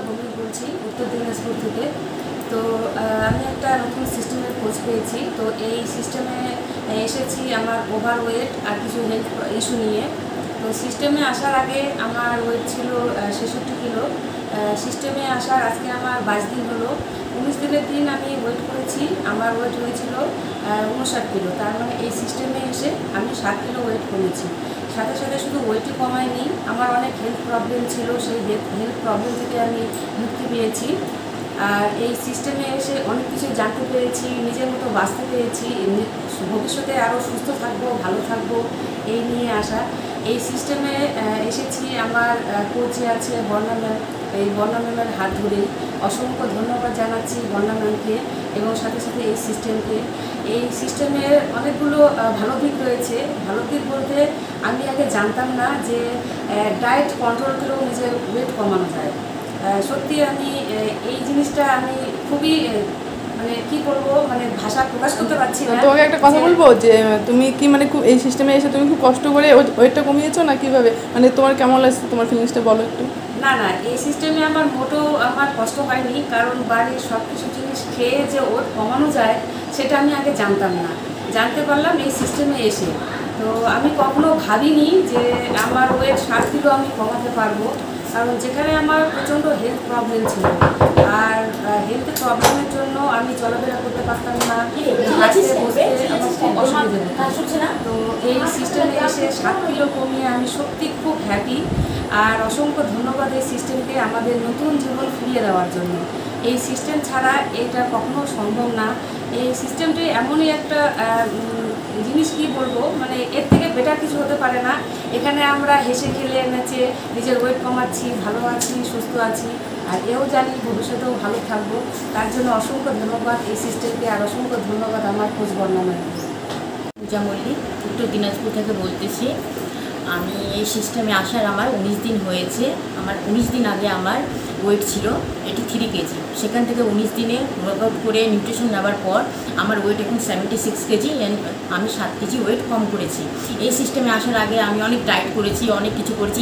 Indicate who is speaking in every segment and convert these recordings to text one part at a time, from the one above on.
Speaker 1: ভূমি বলছি উত্তর দিনাজপুর থেকে। তো আমি একটা নতুন সিস্টেমের খোঁজ পেয়েছি। তো এই সিস্টেমে এসেছি আমার ওভারওয়েট আর কিছু হেলথ ইস্যু নিয়ে। তো সিস্টেমে আসার আগে আমার ওয়েট ছিল 66 কিলো। সিস্টেমে আসার আজকে আমার 22 দিন হলো। 19 দিনের দিন আমি ওয়েট করেছি, আমার ওয়েট হয়েছিল 59 কিলো। তার মানে এই সিস্টেমে এসে আমি 7 কিলো ওয়েট কমেছি। সাথে সাথে শুধু ওয়েটই কমায়নি, আমার অনেক হেলথ প্রবলেম ছিল, সেই হেলথ প্রবলেম থেকে আমি মুক্তি পেয়েছি। আর এই সিস্টেমে এসে অনেক কিছু জানতে পেরেছি, নিজের মতো বাঁচতে পেরেছি, ভবিষ্যতে আরও সুস্থ থাকবো, ভালো থাকবো, এই নিয়ে আসা। এই সিস্টেমে এসেছি আমার কোচে আছে বর্ণা ম্যাম। এই বর্ণা ম্যামের হাত ধরেই অসংখ্য ধন্যবাদ জানাচ্ছি বর্ণা ম্যামকে এবং সাথে সাথে এই সিস্টেমকে। এই সিস্টেমের অনেকগুলো ভালো দিক রয়েছে। ভালো দিক বলতে আমি আগে জানতাম না যে ডায়েট কন্ট্রোল করেও নিজের ওয়েট কমানো যায়। সত্যি আমি এই জিনিসটা আমি খুবই মানে কি বলবো, মানে ভাষা প্রকাশ করতে পারছি না।
Speaker 2: তোমাকে একটা কথা বলবো যে তুমি কি মানে খুব এই সিস্টেমে এসে তুমি খুব কষ্ট করে ওয়েটটা কমিয়েছো না কিভাবে, মানে তোমার কেমন লাগছে, তোমার ফিলিংসটা বলো একটু।
Speaker 1: না না, এই সিস্টেমে আমার মোটেও আমার কষ্ট হয়নি, কারণ বাড়ির সব কিছু জিনিস খেয়ে যে ওয়েট কমানো যায় সেটা আমি আগে জানতাম না, জানতে পারলাম এই সিস্টেমে এসে। তো আমি কখনো ভাবিনি যে আমার ওয়েট 7 কিলো আমি কমাতে পারবো, কারণ যেখানে আমার প্রচণ্ড হেলথ প্রবলেম ছিল। আর হেলথ প্রবলেমের জন্য আমি চলাফেরা করতে পারতাম না, হাঁটতে বসতে আমার খুব অসুবিধা হতো। তো এই সিস্টেমে এসে 7 কিলো কমিয়ে আমি সত্যি খুব হ্যাপি। আর অসংখ্য ধন্যবাদ এই সিস্টেমকে আমাদের নতুন জীবন ফিরিয়ে দেওয়ার জন্য। এই সিস্টেম ছাড়া এটা কখনো সম্ভব না। এই সিস্টেমটি এমনই একটা জিনিস, কি বলবো, মানে এর থেকে বেটার কিছু হতে পারে না। এখানে আমরা হেসে খেলে নেচে নিজের ওয়েট কমাচ্ছি, ভালো আছি, সুস্থ আছি, আর এও জানি ভবিষ্যতেও ভালো থাকবো। তার জন্য অসংখ্য ধন্যবাদ এই সিস্টেমকে, আর অসংখ্য ধন্যবাদ আমার খোঁজ বর্ণনায়।
Speaker 3: পূজা মল্লিক উত্তর দিনাজপুর থেকে বলতেছি। আমি এই সিস্টেমে আসার আমার 19 দিন হয়েছে। আমার 19 দিন আগে আমার ওয়েট ছিল 83 কেজি। সেখান থেকে 19 দিনে ওয়ার্কআউট করে নিউট্রিশন নেওয়ার পর আমার ওয়েট এখন 76 কেজি। আমি 7 কেজি ওয়েট কম করেছি। এই সিস্টেমে আসার আগে আমি অনেক ডায়েট করেছি, অনেক কিছু করেছি।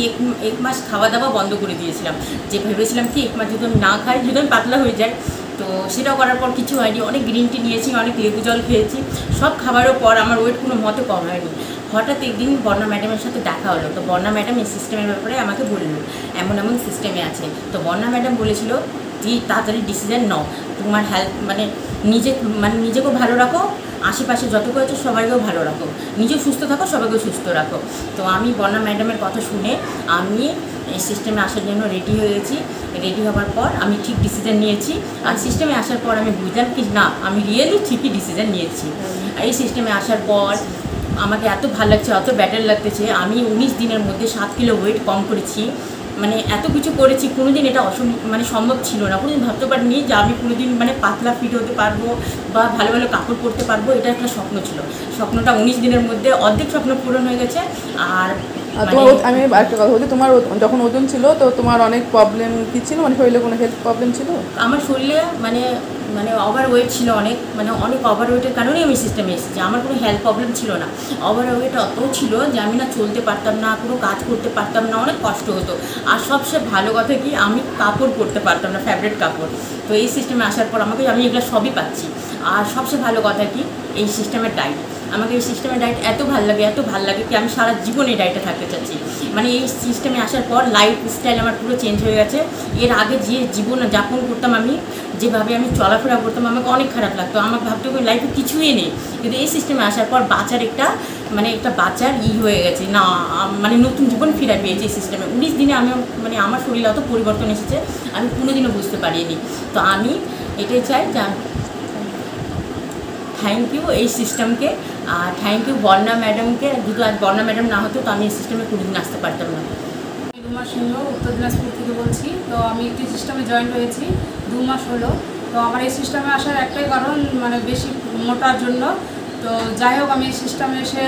Speaker 3: এক মাস খাওয়া দাওয়া বন্ধ করে দিয়েছিলাম, যে ভেবেছিলাম কি এক মাস যদি আমি না খাই যদি আমি পাতলা হয়ে যায়। তো সেটাও করার পর কিছু হয়নি। অনেক গ্রিন টি নিয়েছি, অনেক লেবু জল খেয়েছি, সব খাবারের পর আমার ওয়েট কোনো মতে কম হয়নি। হঠাৎ একদিন বর্ণা ম্যাডামের সাথে দেখা হলো। তো বর্ণা ম্যাডাম এই সিস্টেমের ব্যাপারে আমাকে বললো এমন এমন সিস্টেমে আছে। তো বর্ণা ম্যাডাম বলেছিল যে তাড়াতাড়ি ডিসিশন নাও, তোমার হেলথ মানে নিজেকেও ভালো রাখো, আশেপাশে যত আছে সবাইকেও ভালো রাখো, নিজেও সুস্থ থাকো, সবাইকেও সুস্থ রাখো। তো আমি বর্ণা ম্যাডামের কথা শুনে আমি এই সিস্টেমে আসার জন্য রেডি হয়ে গেছি। রেডি হওয়ার পর আমি ঠিক ডিসিশন নিয়েছি। আর সিস্টেমে আসার পর আমি বুঝলাম কি না, আমি রিয়েলি ঠিকই ডিসিশন নিয়েছি। এই সিস্টেমে আসার পর আমাকে এত ভালো লাগছে, অত ব্যাটার লাগতেছে। আমি 19 দিনের মধ্যে 7 কিলো ওয়েট কম করেছি। মানে এত কিছু করেছি, কোনো দিন এটা সম্ভব ছিল না। কোনো দিন ভাবতে পারিনি যে আমি কোনো দিন পাতলা ফিট হতে পারবো বা ভালো ভালো কাপড় পরতে পারবো। এটা একটা স্বপ্ন ছিল। স্বপ্নটা 19 দিনের মধ্যে অর্ধেক স্বপ্ন পূরণ হয়ে গেছে। আর
Speaker 2: আমি একটা কথা বলছি, তোমার যখন ওজন ছিল তো তোমার অনেক প্রবলেম কি ছিল, মানে শরীরে কোনো হেলথ প্রবলেম ছিল?
Speaker 3: আমার শরীরে ওভার ওয়েট ছিল, অনেক ওভার ওয়েটের কারণেই আমি সিস্টেমে এসেছি। আমার কোনো হেলথ প্রবলেম ছিল না। ওভার ওয়েট অত ছিল যে আমি না চলতে পারতাম না, কোনো কাজ করতে পারতাম না, অনেক কষ্ট হতো। আর সবচেয়ে ভালো কথা কি, আমি কাপড় পরতে পারতাম না, ফেভারিট কাপড়। তো এই সিস্টেমে আসার পর আমি এগুলো সবই পাচ্ছি। আর সবচেয়ে ভালো কথা কি, এই সিস্টেমের ডায়েট। আমাকে এই সিস্টেমের ডায়েট এত ভালো লাগে কি আমি সারা জীবন এই ডায়েটে থাকতে চাচ্ছি। এই সিস্টেমে আসার পর লাইফ স্টাইল আমার পুরো চেঞ্জ হয়ে গেছে। এর আগে যে জীবন যাপন করতাম, আমি যেভাবে চলাফেরা করতাম, আমাকে অনেক খারাপ লাগতো। আমার ভাবতে হবে লাইফে কিছুই নেই। কিন্তু এই সিস্টেমে আসার পর বাঁচার একটা বাঁচার হয়ে গেছে না, নতুন জীবন ফিরে পেয়েছি এই সিস্টেমে। 19 দিনে আমি আমার শরীরে অত পরিবর্তন এসেছে আমি কোনোদিনও বুঝতে পারিনি। তো আমি এটাই চাই যে থ্যাংক ইউ এই সিস্টেমকে, আর থ্যাংক ইউ বর্ণা ম্যাডামকে। যদি আজ বর্ণা ম্যাডাম না হতো তো আমি এই সিস্টেমে কোনোদিন আসতে পারতাম না।
Speaker 1: রুমা সিংহ উত্তর দিনাজপুর থেকে বলছি। তো আমি একটি সিস্টেমে জয়েন হয়েছি 2 মাস হলো। তো আমার এই সিস্টেমে আসার একটাই কারণ, বেশি মোটার জন্য। তো যাই হোক, আমি এই সিস্টেমে এসে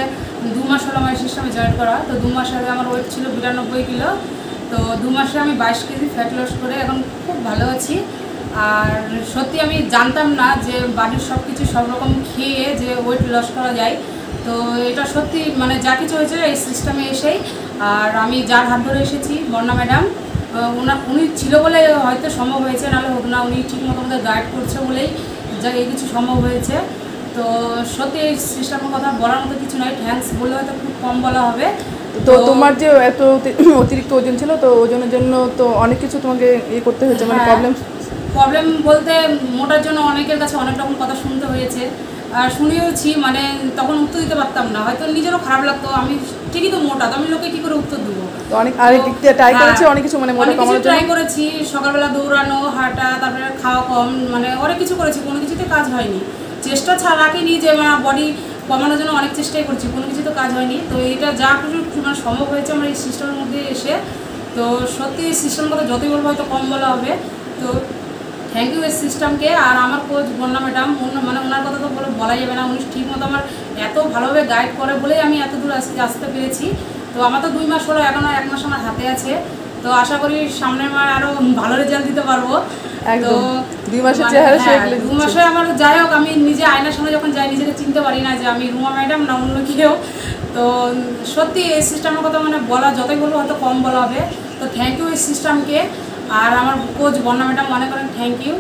Speaker 1: 2 মাস হলো আমার এই সিস্টেমে জয়েন করা। তো 2 মাস আগে আমার ওয়েট ছিল 92 কিলো। তো 2 মাসে আমি 22 কেজি ফ্যাট লস করে এখন খুব ভালো আছি। আর সত্যি আমি জানতাম না যে বাড়ির সব কিছু সব রকম খেয়ে যে ওয়েট লস করা যায়। তো এটা সত্যি যা কিছু হয়েছে এই সিস্টেমে এসেই। আর আমি যার হাত ধরে এসেছি বর্ণা ম্যাডাম, উনি ছিল বলে হয়তো সম্ভব হয়েছে, নাহলে হোক না, উনি ঠিক মতো আমাদের গাইড করছে বলেই যা এই কিছু সম্ভব হয়েছে। তো সত্যি এই সিস্টেমের কথা বলার মতো কিছু নয়, থ্যাঙ্কস বললে হয়তো খুব কম বলা হবে।
Speaker 2: তো তোমার যে এত অতিরিক্ত ওজন ছিল, তো ওজনের জন্য তো অনেক কিছু তোমাকে ইয়ে করতে হয়েছে, মানে
Speaker 1: প্রবলেম বলতে মোটার জন্য অনেকের কাছে অনেক রকম কথা শুনতে হয়েছে, আর শুনেওছি, মানে তখন উত্তর দিতে পারতাম না, হয়তো নিজেরও খারাপ লাগতো, আমি ঠিকই তো মোটা, তো আমি লোকে কী করে উত্তর দেবো।
Speaker 2: তো অনেক আরেক দিক দিয়ে ট্রাই করেছি, অনেক কিছু মানে মোটা কমানোর জন্য
Speaker 1: ট্রাই করেছি, সকালবেলা দৌড়ানো, হাঁটা, তারপরে খাওয়া কম, মানে অনেক কিছু করেছি, কোনো কিছুতে কাজ হয়নি। চেষ্টা রাখিনি যে বডি কমানোর জন্য অনেক চেষ্টাই করছি, কোনো কিছু তো কাজ হয়নি। তো এটা যা কিছু মানে সম্ভব হয়েছে আমার এই সিস্টেমের মধ্যে এসে। তো সত্যি এই সিস্টেমের কথা যতই বলবো হয়তো কম বলা হবে। তো থ্যাংক ইউ এই সিস্টেমকে। আর আমার কোচ বন্যা ম্যাডাম, মানে ওনার কথা তো বলাই যাবে না, উনি ঠিক মতো আমার এত ভালোভাবে গাইড করে বলেই আমি এত দূর আসতে পেরেছি। তো আমার তো 2 মাস হলো, এখনও 1 মাস আমার হাতে আছে। তো আশা করি সামনের মাস আরও ভালো রেজাল্ট দিতে পারবো। তো
Speaker 2: 2 মাসের চেহারা সে
Speaker 1: 2 মাসে আমার যাই হোক, আমি নিজে আয়নার সামনে যখন যাই নিজেকে চিনতে পারি না যে আমি রুমা ম্যাডাম না অন্য কেউ। তো সত্যি এই সিস্টেমের কথা মানে বলা যতই বলবো হয়তো কম বলা হবে। তো থ্যাংক ইউ এই সিস্টেমকে, আর আমার কোচ বন্যা ম্যাডাম অনেক অনেক থ্যাংক ইউ।